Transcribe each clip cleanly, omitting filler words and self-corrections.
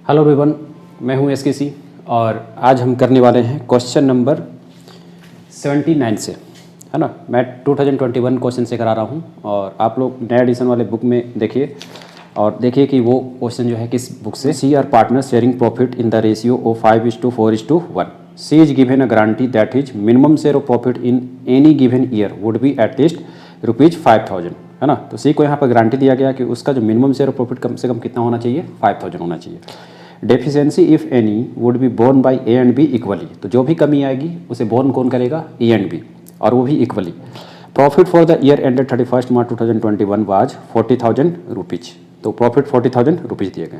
Hello everyone, मैं हूं एसकेसी और आज हम करने वाले हैं क्वेश्चन नंबर 79 से, है ना। मैं 2021 क्वेश्चन से करा रहा हूं और आप लोग नया एडिशन वाले बुक में देखिए और देखिए कि वो क्वेश्चन जो है किस बुक से। C are partner sharing profit in the ratio of 5:4:1। C is given a guarantee that is minimum share of profit in any given year would be at least ₹5,000, है ना। तो सी को यहाँ पर गारंटी दिया गया कि उसका जो मिनिमम शेयर ऑफ प्रॉफिट कम से कम कितना होना चाहिए, 5,000 होना चाहिए। Deficiency if any would be borne by A and B equally. तो जो भी कमी आएगी उसे बोर्न कौन करेगा, ए एंड बी, और वो भी equally. Profit for the year ended 31 March 2021 was 40,000 rupees. तो प्रॉफिट 40,000 रुपीज़ दिए गए।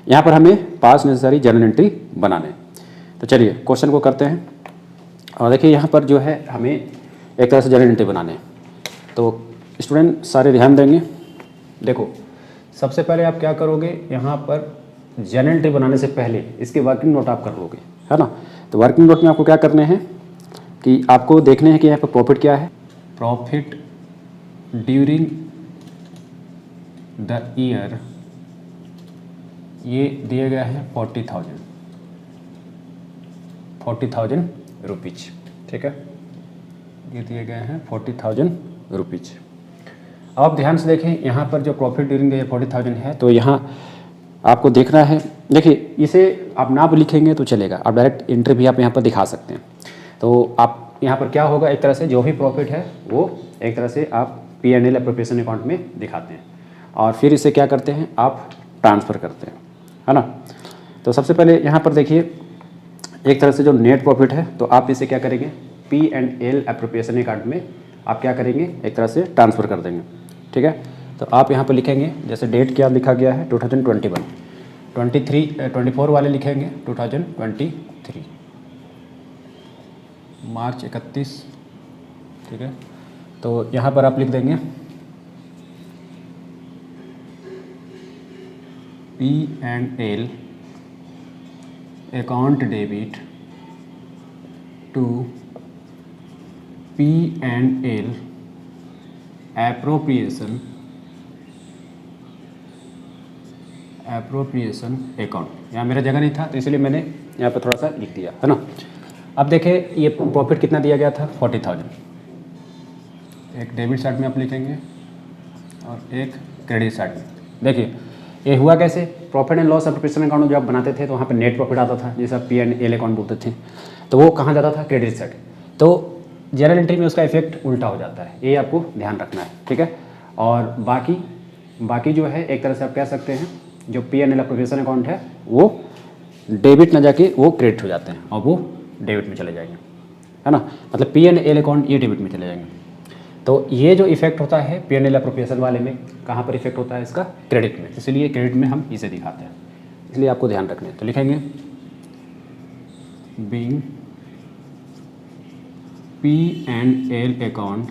यहाँ पर हमें पास नेसेसरी जर्नल एंट्री बनाने। तो चलिए क्वेश्चन को करते हैं। और देखिए यहाँ पर जो है हमें एक तरह से जर्नल एंट्री बनाने हैं। तो स्टूडेंट सारे ध्यान देंगे। देखो सबसे पहले आप क्या करोगे, यहाँ पर जर्नल एंट्री बनाने से पहले इसके वर्किंग नोट आप कर लोगे, है ना। तो वर्किंग नोट में आपको क्या करने हैं कि आपको देखने हैं कि यहाँ पर प्रॉफिट क्या है। प्रॉफिट ड्यूरिंग द ईयर ये दिया गया है 40,000 रुपीज़, ठीक है। ये दिए गए हैं 40,000 रुपीज़। अब आप ध्यान से देखें यहाँ पर जो प्रॉफिट ड्यूरिंग द ईयर 40,000 है, तो यहाँ आपको देखना है। देखिए इसे आप ना भी लिखेंगे तो चलेगा, आप डायरेक्ट एंट्री भी आप यहाँ पर दिखा सकते हैं। तो आप यहाँ पर क्या होगा, एक तरह से जो भी प्रॉफिट है वो एक तरह से आप P&L एप्रोप्रिएशन अकाउंट में दिखाते हैं और फिर इसे क्या करते हैं, आप ट्रांसफ़र करते हैं, है ना। तो सबसे पहले यहाँ पर देखिए एक तरह से जो नेट प्रॉफिट है, तो आप इसे क्या करेंगे, P&L एप्रोप्रिएशन अकाउंट में आप क्या करेंगे, एक तरह से ट्रांसफ़र कर देंगे, ठीक है। तो आप यहाँ पर लिखेंगे, जैसे डेट क्या लिखा गया है 2021, 24 वाले लिखेंगे 2023, मार्च 31, ठीक है। तो यहाँ पर आप लिख देंगे P&L account debit to P&L appropriation account. यहाँ मेरा जगह नहीं था तो इसलिए मैंने यहाँ पर थोड़ा सा लिख दिया, है ना। अब देखें ये प्रॉफिट कितना दिया गया था, 40,000। एक डेबिट साइड में आप लिखेंगे और एक क्रेडिट साइड में। देखिए ये हुआ कैसे, profit and loss appropriation account जब आप बनाते थे तो वहाँ पे नेट प्रॉफिट आता था, जैसे आप P&L अकाउंट बोलते थे, तो वो कहाँ जाता था, क्रेडिट साइड। तो जर्नल एंट्री में उसका इफेक्ट उल्टा हो जाता है, ये आपको ध्यान रखना है, ठीक है। और बाकी जो है एक तरह से आप कह सकते हैं जो P&L एप्रोप्रिएशन अकाउंट है वो डेबिट ना जाके वो क्रेडिट हो जाते हैं और वो डेबिट में चले जाएंगे, है ना। मतलब P&L अकाउंट ये डेबिट में चले जाएंगे। तो ये जो इफेक्ट होता है P&L एप्रोप्रिएशन वाले में, कहाँ पर इफेक्ट होता है इसका, क्रेडिट में। इसलिए क्रेडिट में हम इसे दिखाते हैं, इसलिए आपको ध्यान रखना है। तो लिखेंगे being P&L account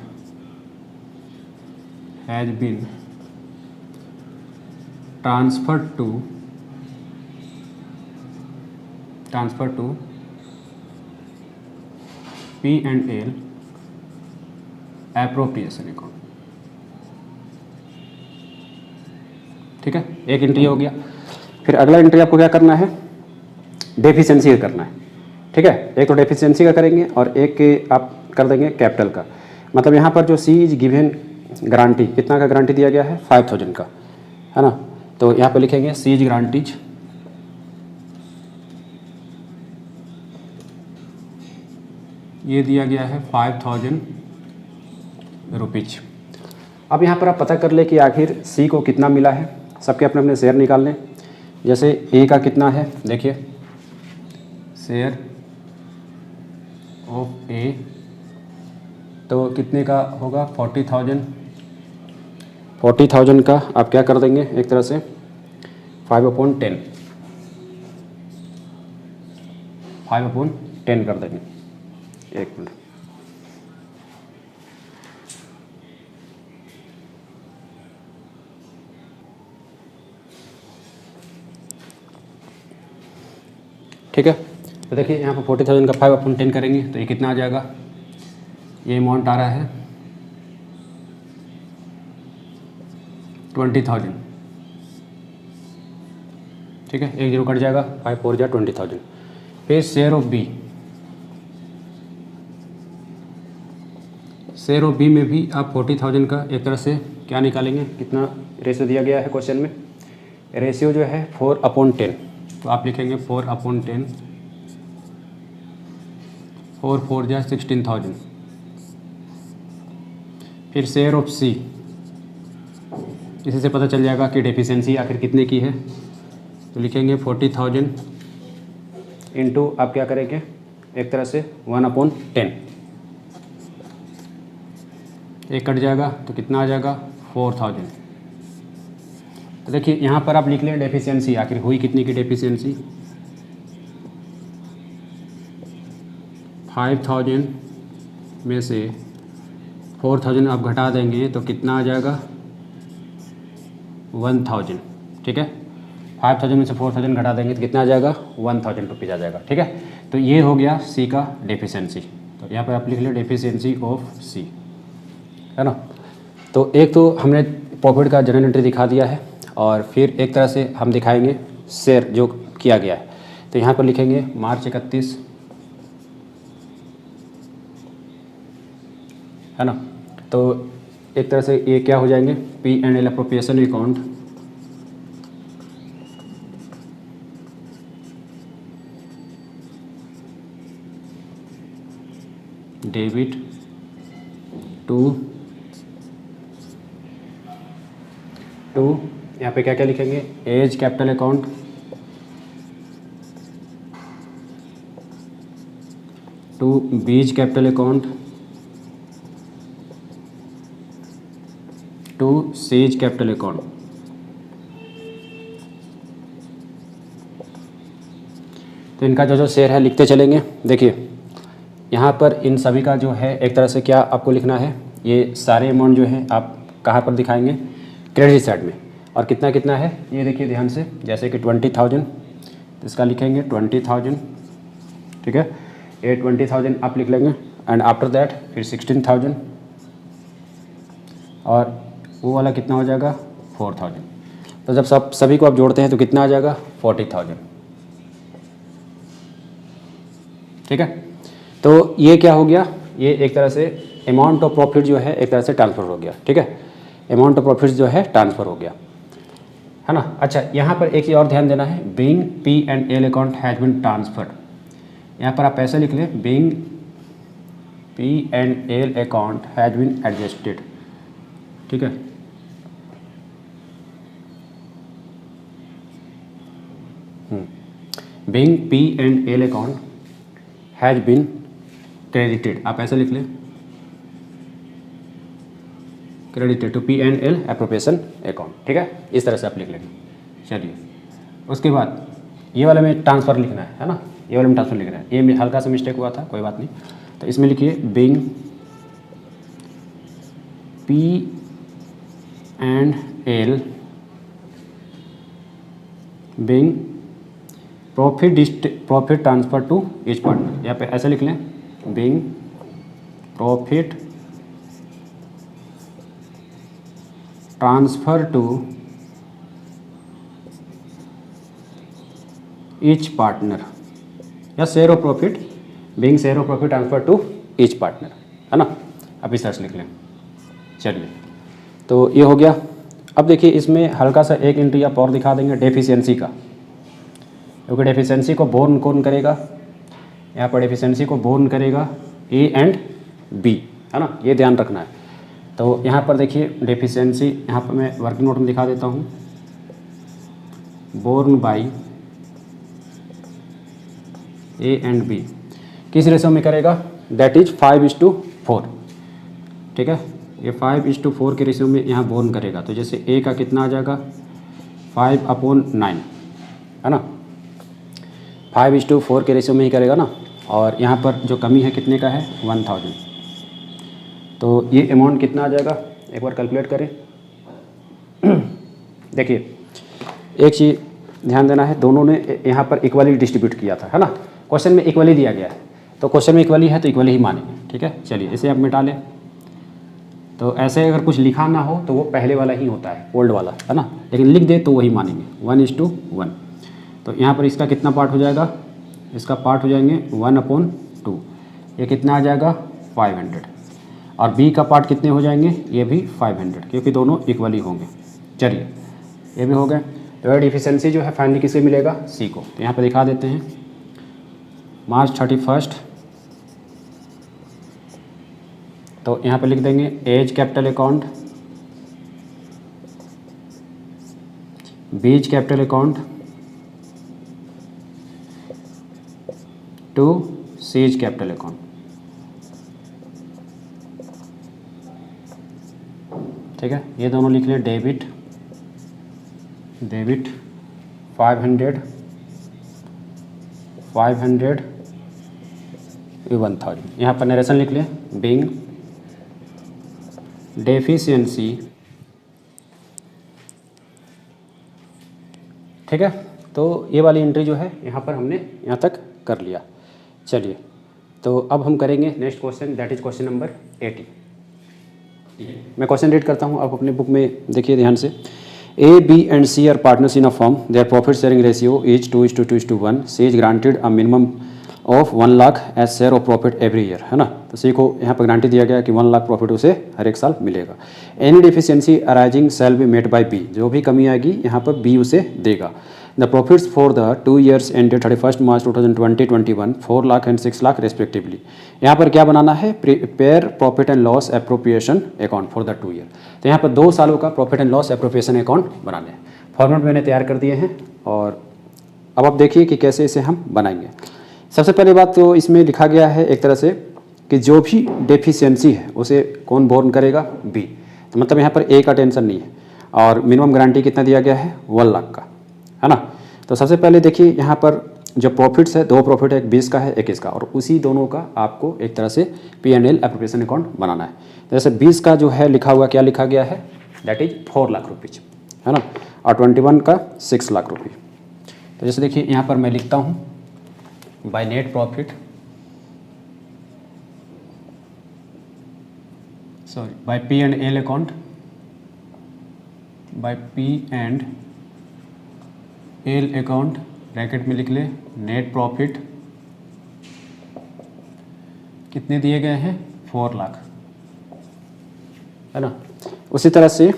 has been transfer to P&L appropriation account, ठीक है। एक एंट्री हो गया। फिर अगला एंट्री आपको क्या करना है, डेफिशिएंसी का करना है, ठीक है। एक तो डेफिशिएंसी का करेंगे और एक के आप कर देंगे कैपिटल का। मतलब यहाँ पर जो सी इज गिवन गारंटी, कितना का गारंटी दिया गया है, 5,000 का, है ना। तो यहाँ पर लिखेंगे सी इज गारंटीज ये दिया गया है 5,000 रुपीज़। अब यहाँ पर आप पता कर ले कि आखिर सी को कितना मिला है, सबके अपने अपने शेयर निकाल लें। जैसे ए का कितना है, देखिए शेयर ऑफ ए तो कितने का होगा, 40,000 का आप क्या कर देंगे, एक तरह से 5/10 कर देंगे। एक मिनट, ठीक है। तो देखिए यहाँ पर 40,000 का 5/10 करेंगे तो ये कितना आ जाएगा, ये अमाउंट आ रहा है 20,000। ठीक है, 1 0 कट जाएगा, 5 4 जा 20,000। फिर share of B, share of B में भी आप 40,000 का एक तरह से क्या निकालेंगे, कितना रेशियो दिया गया है क्वेश्चन में, रेशियो जो है 4/10, तो आप लिखेंगे 4/10, 4 4 जा 16,000। फिर शेयर ऑफ सी, इसी से पता चल जाएगा कि डेफिशिएंसी आखिर कितने की है, तो लिखेंगे 40,000 इंटू आप क्या करेंगे एक तरह से 1/10, एक कट जाएगा तो कितना आ जाएगा 4,000। तो देखिए यहाँ पर आप लिख लें डेफिशिएंसी आखिर हुई कितनी की डेफिशिएंसी, 5,000 में से 4,000 आप घटा देंगे तो कितना आ जाएगा 1,000। ठीक है, 5,000 में से 4,000 घटा देंगे तो कितना आ जाएगा 1,000 रुपीज़ आ जाएगा। ठीक है, तो ये हो गया सी का डेफिशिएंसी। तो यहाँ पर आप लिख लें डेफिशिएंसी ऑफ सी, है ना। तो एक तो हमने प्रॉफिट का जनरल एंट्री दिखा दिया है, और फिर एक तरह से हम दिखाएंगे शेयर जो किया गया है। तो यहाँ पर लिखेंगे मार्च 31, है ना। तो एक तरह से ये क्या हो जाएंगे, P&L appropriation account, debit to यहाँ पे क्या क्या लिखेंगे, as capital account, to B's capital account, to C's capital account. तो इनका जो जो शेयर है लिखते चलेंगे। देखिए यहाँ पर इन सभी का जो है एक तरह से क्या आपको लिखना है, ये सारे अमाउंट जो है आप कहाँ पर दिखाएंगे, क्रेडिट साइड में। और कितना कितना है ये देखिए ध्यान से, जैसे कि 20,000, तो इसका लिखेंगे 20,000। ठीक है, ये 20,000 आप लिख लेंगे, एंड आफ्टर दैट फिर 16,000, और वो वाला कितना हो जाएगा 4,000। तो जब सभी को आप जोड़ते हैं तो कितना आ जाएगा 40,000। ठीक है, तो ये क्या हो गया, ये एक तरह से अमाउंट ऑफ प्रॉफिट जो है एक तरह से ट्रांसफ़र हो गया। ठीक है, अमाउंट ऑफ प्रॉफिट जो है ट्रांसफ़र हो गया, है ना। अच्छा, यहाँ पर एक चीज़ और ध्यान देना है, being P&L account has been transferred. यहाँ पर आप ऐसे लिख लें, being P&L account has been adjusted. ठीक है, being P&L account has been credited, आप ऐसे लिख लें, credited to P&L appropriation account. ठीक है, इस तरह से आप लिख लेंगे। चलिए, उसके बाद ये वाले में ट्रांसफ़र लिखना है ना, ये वाले में ट्रांसफ़र लिखना है। ये में हल्का सा मिस्टेक हुआ था, कोई बात नहीं। तो इसमें लिखिए being P&L being profit transfer to each partner. यहाँ पे ऐसे लिख लें, being profit transfer to each partner, या share of profit, being share of profit transfer to each partner, है ना। अब इस तरह से लिख लें। चलिए, तो ये हो गया। अब देखिए इसमें हल्का सा एक एंट्री आप और दिखा देंगे डेफिशिएंसी का, क्योंकि डेफिशिएंसी को बोर्न कौन करेगा, यहाँ पर डेफिशिएंसी को बोर्न करेगा A एंड B, है ना, ये ध्यान रखना है। तो यहाँ पर देखिए डेफिशिएंसी, यहाँ पर मैं वर्किंग नोट में दिखा देता हूँ, born by A and B किस रेशो में करेगा, दैट इज 5:4। ठीक है, ये 5:4 के रेशो में यहाँ बोर्न करेगा। तो जैसे A का कितना आ जाएगा 5/9, है ना, 5:4 के रेशो में ही करेगा ना। और यहाँ पर जो कमी है कितने का है 1,000। तो ये अमाउंट कितना आ जाएगा, एक बार कैलकुलेट करें। देखिए एक चीज़ ध्यान देना है, दोनों ने यहाँ पर इक्वली डिस्ट्रीब्यूट किया था, है ना। क्वेश्चन में इक्वली दिया गया है, तो क्वेश्चन में इक्वली है तो इक्वली ही मानेंगे। ठीक है, चलिए इसे आप मिटा लें। तो ऐसे अगर कुछ लिखा ना हो तो वो पहले वाला ही होता है, ओल्ड वाला, है ना, लेकिन लिख दे तो वही मानेंगे 1:1। तो यहाँ पर इसका कितना पार्ट हो जाएगा, इसका पार्ट हो जाएंगे 1/2, ये कितना आ जाएगा 500, और बी का पार्ट कितने हो जाएंगे, ये भी 500, क्योंकि दोनों इक्वली होंगे। चलिए ये भी हो गए। तो एड इफिशियंसी जो है फाइनली किसे मिलेगा, सी को। तो यहाँ पर दिखा देते हैं March 31, तो यहाँ पे लिख देंगे as capital account, B's capital account to C's capital account. ठीक है, ये दोनों लिख लें, डेबिट 500 1000। यहाँ पर नरेशन लिख लें, बीइंग डेफिशिएंसी। ठीक है, तो ये वाली एंट्री जो है यहाँ पर हमने यहाँ तक कर लिया। चलिए, तो अब हम करेंगे next question, that is question number 80। मैं क्वेश्चन रीड करता हूँ, आप अपने बुक में देखिए ध्यान से। A, B and C are partners in a firm. Their profit sharing ratio is 2:2:1. C is granted a minimum of 1 lakh as share of profit every year, है ना। तो C को यहाँ पर गारंटी दिया गया कि 1 लाख प्रॉफिट उसे हर एक साल मिलेगा। Any deficiency arising shall be met by B. जो भी कमी आएगी यहाँ पर B उसे देगा। The profits for the 2 years ended 31st March 2020-21 4 lakh and 6 lakh respectively. यहाँ पर क्या बनाना है, prepare profit and loss appropriation account for the 2 year. तो यहाँ पर 2 सालों का profit and loss appropriation account बनाने हैं। फॉर्मेट मैंने तैयार कर दिए हैं, और अब आप देखिए कि कैसे इसे हम बनाएंगे। सबसे पहली बात तो इसमें लिखा गया है एक तरह से कि जो भी डेफिशिएंसी है उसे कौन बोर्न करेगा, बी। तो मतलब यहाँ पर ए का टेंशन नहीं है, और मिनिमम गारंटी कितना दिया गया है, 1 लाख का, है ना। तो सबसे पहले देखिए यहाँ पर जो प्रॉफिट्स है, 2 प्रॉफिट है, एक 20 का है, एक इसका, और उसी दोनों का आपको एक तरह से P&L एप्रोप्रिएशन अकाउंट बनाना है। जैसे 20 का जो है लिखा हुआ, क्या लिखा गया है, दैट इज 4 लाख रुपीज़, है ना, और 21 का 6 लाख रुपये। तो जैसे देखिए यहाँ पर मैं लिखता हूँ by net profit, sorry by P&L account, by P&L account bracket में लिख ले नेट प्रॉफिट कितने दिए गए हैं, 4 लाख, है ना। उसी तरह से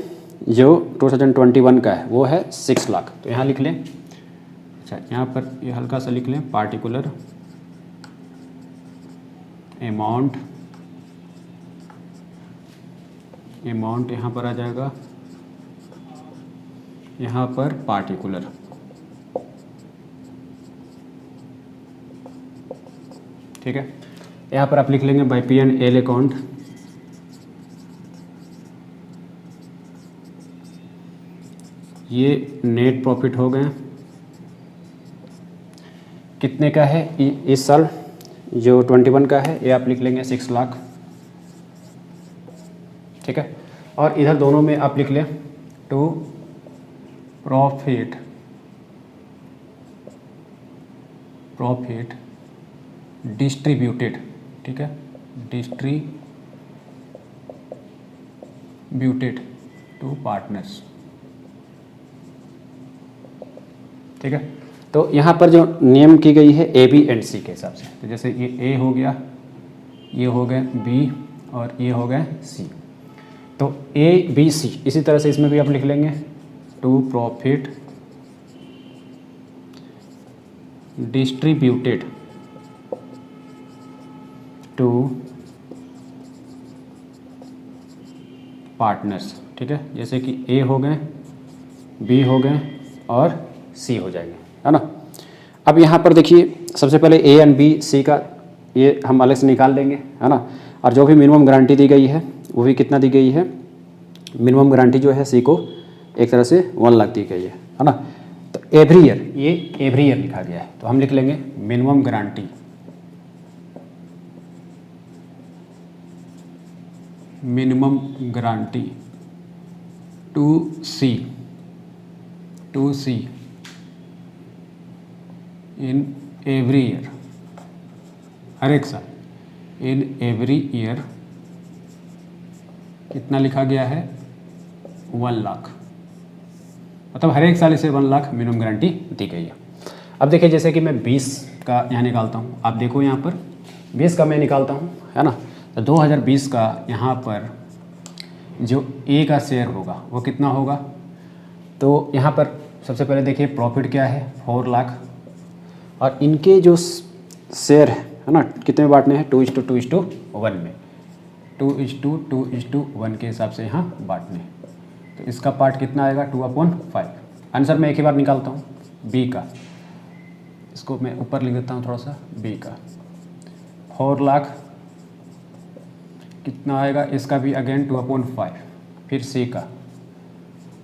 जो 2021 का है वो है 6 लाख। तो यहाँ लिख लें, अच्छा यहाँ पर ये हल्का सा लिख लें, पार्टिकुलर अमाउंट यहाँ पर आ जाएगा, यहाँ पर पार्टिकुलर, ठीक है। यहाँ पर आप लिख लेंगे बाय P&L अकाउंट, ये नेट प्रॉफिट हो गए, कितने का है इस साल, जो 21 का है, ये आप लिख लेंगे 6 लाख, ठीक है। और इधर दोनों में आप लिख लें टू प्रॉफिट डिस्ट्रीब्यूटेड, ठीक है, डिस्ट्रीब्यूटेड टू पार्टनर्स, ठीक है। तो यहाँ पर जो नेम की गई है A, B एंड C के हिसाब से, तो जैसे ये A हो गया, ये हो गए B, और ये हो गए C। तो A, B, C, इसी तरह से इसमें भी आप लिख लेंगे to profit distributed to partners, ठीक है। जैसे कि A हो गए, B हो गए और C हो जाएंगे, है ना। अब यहाँ पर देखिए सबसे पहले A एंड B, C का ये हम अलग से निकाल देंगे, है ना। और जो भी मिनिमम गारंटी दी गई है वो भी कितना दी गई है, मिनिमम गारंटी जो है C को एक तरह से 1 लाख दी गई है ना। तो एवरी ईयर, ये एवरी ईयर लिखा गया है, तो हम लिख लेंगे minimum guarantee to C in every year, हर एक साल, इन एवरी ईयर कितना लिखा गया है, 1 लाख, मतलब हर एक साल इसे 1 लाख मिनिमम गारंटी दी गई है। अब देखिए जैसे कि मैं 20 का यहाँ निकालता हूँ, आप देखो यहाँ पर 20 का मैं निकालता हूँ, है ना। तो 2020 का यहाँ पर जो ए का शेयर होगा वो कितना होगा, तो यहाँ पर सबसे पहले देखिए प्रॉफिट क्या है 4 लाख, और इनके जो शेयर है ना कितने में बांटने हैं 2:2:1 में, 2:2:1 के हिसाब से यहाँ बांटने हैं। तो इसका पार्ट कितना आएगा 2/5। आंसर मैं एक ही बार निकालता हूँ बी का, इसको मैं ऊपर लिख देता हूँ थोड़ा सा, बी का 4 लाख कितना आएगा, इसका भी अगेन 2/5, फिर सी का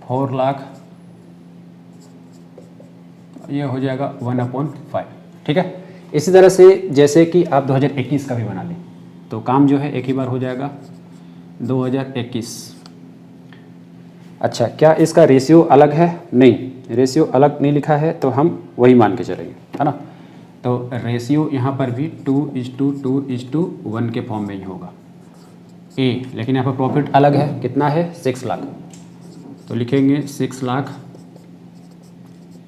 4 लाख, ये हो जाएगा 1/5, ठीक है। इसी तरह से जैसे कि आप 2021 का भी बना लें तो काम जो है एक ही बार हो जाएगा 2021। अच्छा, क्या इसका रेशियो अलग है? नहीं, रेशियो अलग नहीं लिखा है तो हम वही मान के चलेंगे, है ना। तो रेशियो यहाँ पर भी 2:2:1 के फॉर्म में ही होगा ए, लेकिन यहाँ पर प्रॉफिट अलग है, कितना है 6 लाख, तो लिखेंगे 6 लाख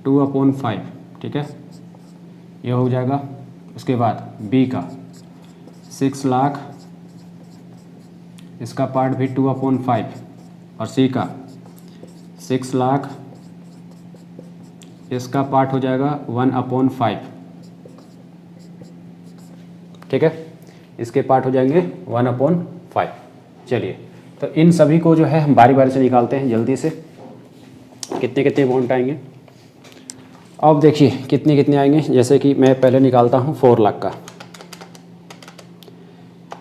2/5, ठीक है, ये हो जाएगा। उसके बाद बी का 6 लाख, इसका पार्ट भी 2/5, और सी का 6 लाख, इसका पार्ट हो जाएगा 1/5, ठीक है, इसके पार्ट हो जाएंगे 1/5। चलिए, तो इन सभी को जो है हम बारी बारी से निकालते हैं जल्दी से, कितने कितने अमाउंट आएंगे। अब देखिए कितने कितने आएंगे, जैसे कि मैं पहले निकालता हूँ 4 लाख का,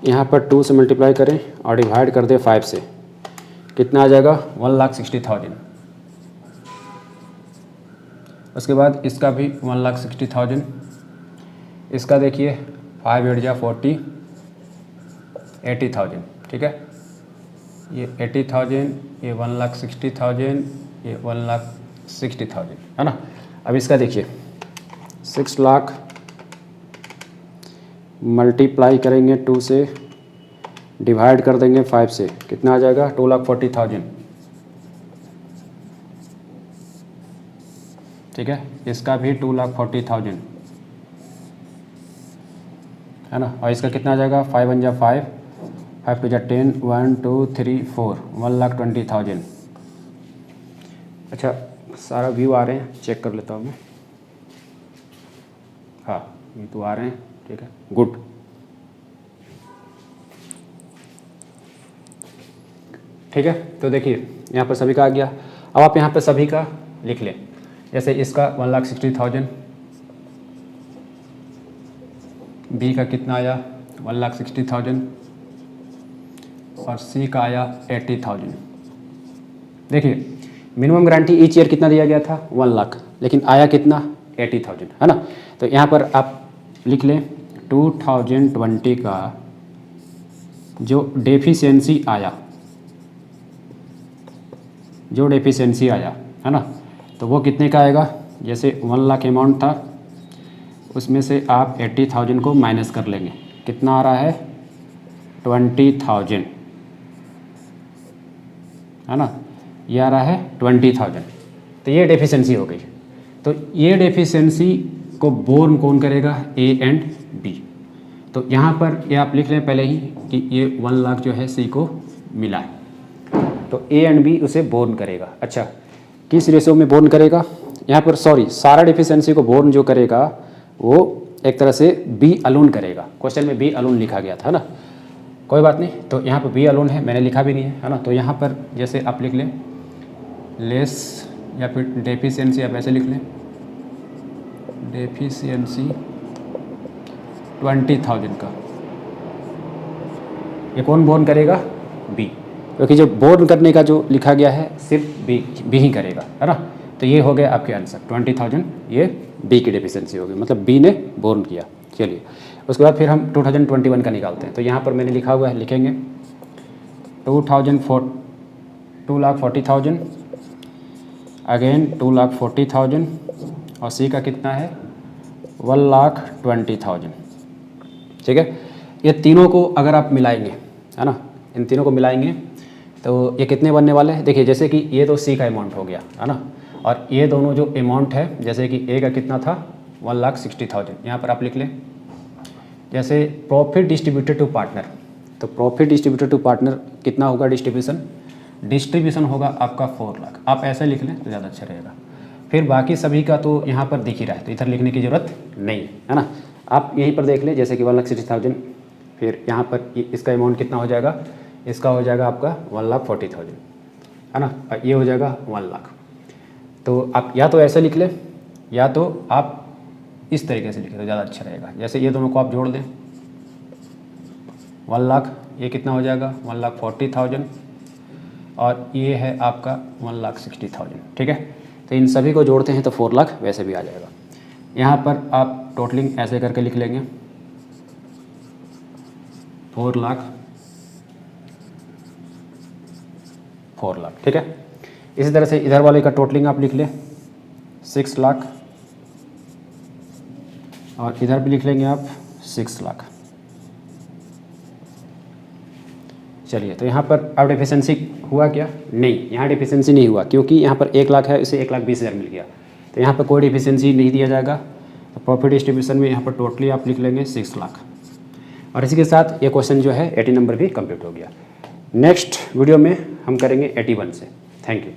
यहाँ पर 2 से मल्टीप्लाई करें और डिवाइड कर दें 5 से, कितना आ जाएगा 1,60,000। उसके बाद इसका भी 1,60,000, इसका देखिए 5 8 जा 40, 80,000, ठीक है, ये 80,000, ये 1,60,000, ये 1,60,000, है ना। अब इसका देखिए 6 लाख मल्टीप्लाई करेंगे 2 से, डिवाइड कर देंगे 5 से, कितना आ जाएगा 2,40,000, ठीक है, इसका भी 2,40,000, है ना। और इसका कितना आ जाएगा 5 1 जा 5, 5 2 जा 10, 1 2 3 4, 1,20,000। अच्छा, सारा व्यू आ रहे हैं, चेक कर लेता हूँ मैं, हाँ ये तो आ रहे हैं, ठीक है, गुड। ठीक है, तो देखिए यहाँ पर सभी का आ गया। अब आप यहाँ पर सभी का लिख लें, जैसे इसका 1,60,000, बी का कितना आया 1,60,000, और सी का आया 80,000। देखिए मिनिमम गारंटी ईच ईयर कितना दिया गया था 1 लाख, लेकिन आया कितना 80,000, है ना। तो यहाँ पर आप लिख लें 2020 का जो डेफिशिएंसी आया, जो डेफिशिएंसी आया, है ना, तो वो कितने का आएगा। जैसे 1 लाख अमाउंट था, उसमें से आप 80,000 को माइनस कर लेंगे, कितना आ रहा है 20,000, है ना, ये आ रहा है 20,000। तो ये डेफिशिएंसी हो गई। तो ये डेफिशिएंसी को बोर्न कौन करेगा, ए एंड बी। तो यहाँ पर ये आप लिख लें पहले ही कि ये 1 लाख जो है सी को मिला है, तो ए एंड बी उसे बोर्न करेगा। अच्छा, किस रेशो में बोर्न करेगा, यहाँ पर सॉरी सारा डेफिशिएंसी को बोर्न जो करेगा वो एक तरह से बी अलोन करेगा। क्वेश्चन में बी अलोन लिखा गया था ना, कोई बात नहीं, तो यहाँ पर बी अलोन है, मैंने लिखा भी नहीं है ना। तो यहाँ पर जैसे आप लिख लें लेस, या फिर डेफिशिएंसी आप ऐसे लिख लें, डेफिशिएंसी 20,000 का, ये कौन बोर्न करेगा, बी, क्योंकि जो बोर्न करने का जो लिखा गया है सिर्फ बी ही करेगा, है ना। तो ये हो गया आपके आंसर 20,000, ये बी की डेफिशिएंसी होगी, मतलब बी ने बोर्न किया। चलिए, उसके बाद फिर हम 2021 का निकालते हैं। तो यहाँ पर मैंने लिखा हुआ है, लिखेंगे 2,40,000, अगेन 2,40,000, और सी का कितना है 1,20,000, ठीक है। ये तीनों को अगर आप मिलाएंगे, है ना, इन तीनों को मिलाएंगे तो ये कितने बनने वाले हैं। देखिए जैसे कि ये तो सी का अमाउंट हो गया, है ना, और ये दोनों जो अमाउंट है, जैसे कि ए का कितना था 1,60,000 यहाँ पर आप लिख लें। जैसे प्रॉफिट डिस्ट्रीब्यूटेड टू पार्टनर, तो प्रॉफिट डिस्ट्रीब्यूटेड टू पार्टनर कितना होगा डिस्ट्रीब्यूशन होगा आपका 4 लाख। आप ऐसा लिख लें तो ज़्यादा अच्छा रहेगा। फिर बाकी सभी का तो यहाँ पर दिख ही रहा है, तो इधर लिखने की ज़रूरत नहीं है ना। आप यहीं पर देख लें, जैसे कि 1,60,000, फिर यहाँ पर इसका अमाउंट कितना हो जाएगा, इसका हो जाएगा आपका 1,40,000 है ना, और ये हो जाएगा 1 लाख। तो आप या तो ऐसे लिख लें या तो आप इस तरीके से लिखें तो ज़्यादा अच्छा रहेगा। जैसे ये दोनों को आप जोड़ दें, 1 लाख, ये कितना हो जाएगा 1,40,000, और ये है आपका 1,60,000, ठीक है। तो इन सभी को जोड़ते हैं तो 4 लाख वैसे भी आ जाएगा। यहाँ पर आप टोटलिंग ऐसे करके लिख लेंगे 4 लाख, ठीक है। इसी तरह से इधर वाले का टोटलिंग आप लिख लें 6 लाख, और इधर भी लिख लेंगे आप 6 लाख। चलिए, तो यहाँ पर अब डिफिशेंसी हुआ क्या? नहीं, यहाँ डिफिशेंसी नहीं हुआ, क्योंकि यहाँ पर 1 लाख है, इसे 1,20,000 मिल गया, तो यहाँ पर कोई डिफिशेंसी नहीं दिया जाएगा। तो प्रॉफिट डिस्ट्रीब्यूशन में यहाँ पर टोटली आप लिख लेंगे 6 लाख। और इसी के साथ ये क्वेश्चन जो है 80 नंबर भी कंप्लीट हो गया। नेक्स्ट वीडियो में हम करेंगे 81 से। Thank you.